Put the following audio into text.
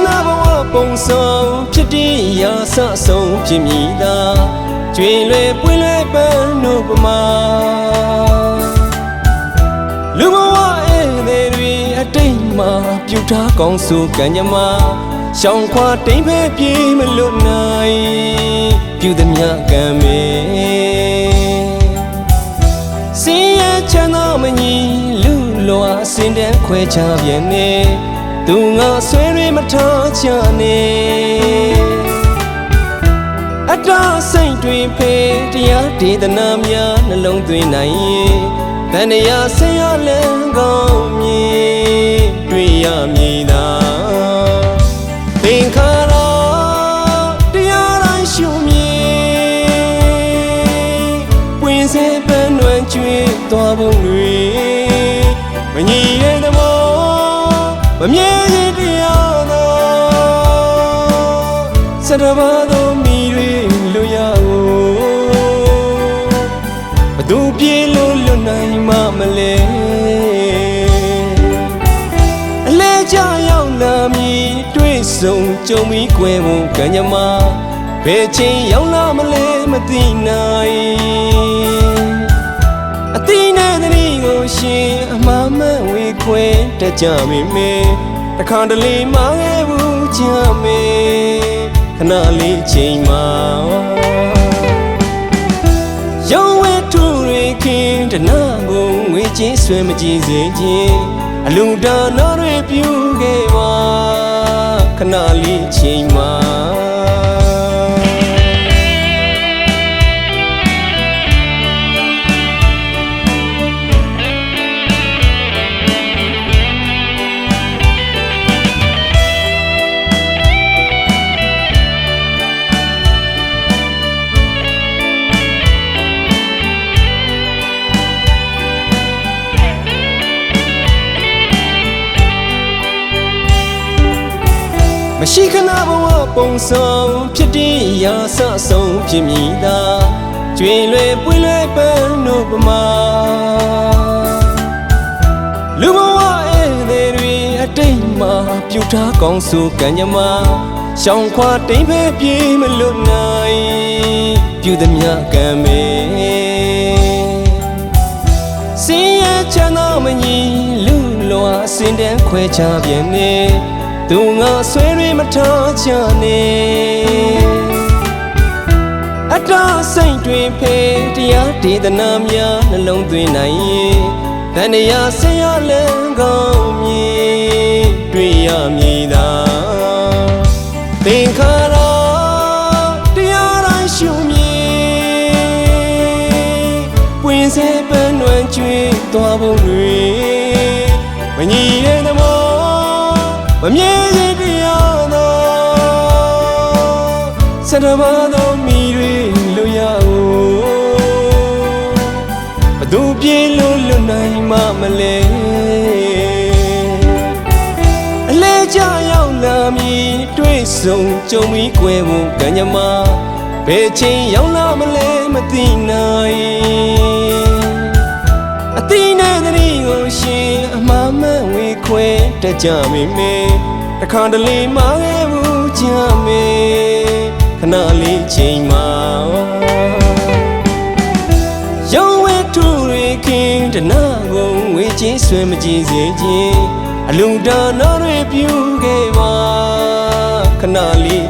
နာဘဝပုံဆောင်ဖြစ်တည်ရာဆဆုံးဖြစ်မိတာကျွေလွယ်ပွင့်လွယ်ပန်းတို့ပမာလူဘဝဧည့်သည်တွေအတိတ်မှာပြုထားကောင်းဆိုကံကြမ္မာရှောင်ခွာတိမ်ဖဲပြေးမလွတ်နိုင်ပြုသည်များကံမေစင်ရချမ်းသာမညီလူလွာစင်တဲ့ခွဲခြားပြန်နေသူငါဆွဲတွေမထားချနေအတားစိတ်တွေဖေးတရားဒေသနာများနှလုံးသွင်းနိုင်ရင်ဗန္ဒရာဆရာလန်းကောင်းမြင်တွေ့ရမည်သာသင်္ခါရတရားတိုင်းရှုမြင်ပွင့်စေပန်းွယ်ကျွေးသွားပုံတွေမညီရဲ့သဘောမမြဲရင်တရားသောစတဘာသောမိတွေလွရဘသူပြေလို့လွတ်နိုင်မှမလဲအလဲကြရောက်လာမည်တွေ့ဆုံကြုံပြီးကွယ်ဖို့ကံကြမ္မာဘယ်ချိန်ရောက်လာမလဲမသိနိုင်အတိနဲ့တည်းကိုရှင်အမှားမှန်ဝေခွဲတတ်ကြမိမေတခါတလေမှခဲ့ဘူးကြမေခဏလေးချိန်မှာရောင်းဝဲထူတွေခင်တနာကိုငွေချင်းဆွဲမကြည့်စေခြင်းအလူဒါနာတွေပြုခဲ့ပါခဏလေးချိန်မှာမရှိခနာဘဝပုံဆောင်ဖြစ်တည်ရာဆဆုံးဖြစ်မိတာကျွေလွယ်ပွင့်လွယ်ပန်းတို့ပမာလူဘဝဧည့်သည်တွေအတိတ်မှာပြုထားကောင်းဆိုကံကြမ္မာရှောင်ခွာတိမ်ဖဲပြေးမလွတ်နိုင်ပြုသည်များကံမေစင်ရချမ်းသာမညီလူလွာစင်တဲ့ခွဲခြားပြန်နေသူငါဆွဲတွေမထားချနေအတားစိတ်တွေဖေးတရားဒေသနာများနှလုံးသွင်းနိုင်ရင်ဗန္ဒရာဆရာလန်းကောင်းမြင်တွေ့ရမည်သာသင်္ခါရတရားတိုင်းရှုမြင်ပွင့်စေပန်းွယ်ကျွေးသွားပုံတွေမညီရဲ့သမောမမြဲရင်တရားသောစတဘာသောမိတွေလွရဘသူပြေလို့လွတ်နိုင်မှမလဲအလဲကြရောက်လာမည်တွေ့ဆုံကြုံပြီးကွယ်ဖို့ကံကြမ္မာဘယ်ချိန်ရောက်လာမလဲမသိနိုင်အတိနဲ့တည်းကိုရှင်အမှားမှန်ဝေခွဲတတ်ကြမိမေတခါတလေမှခဲ့ဘူးကြမေခဏလေးချိန်မှာရောင်းဝဲထူတွေခင်တနာကိုငွေချင်းဆွဲမကြည့်စေခြင်းအလူဒါနာတွေပြုခဲ့ပါခဏလေး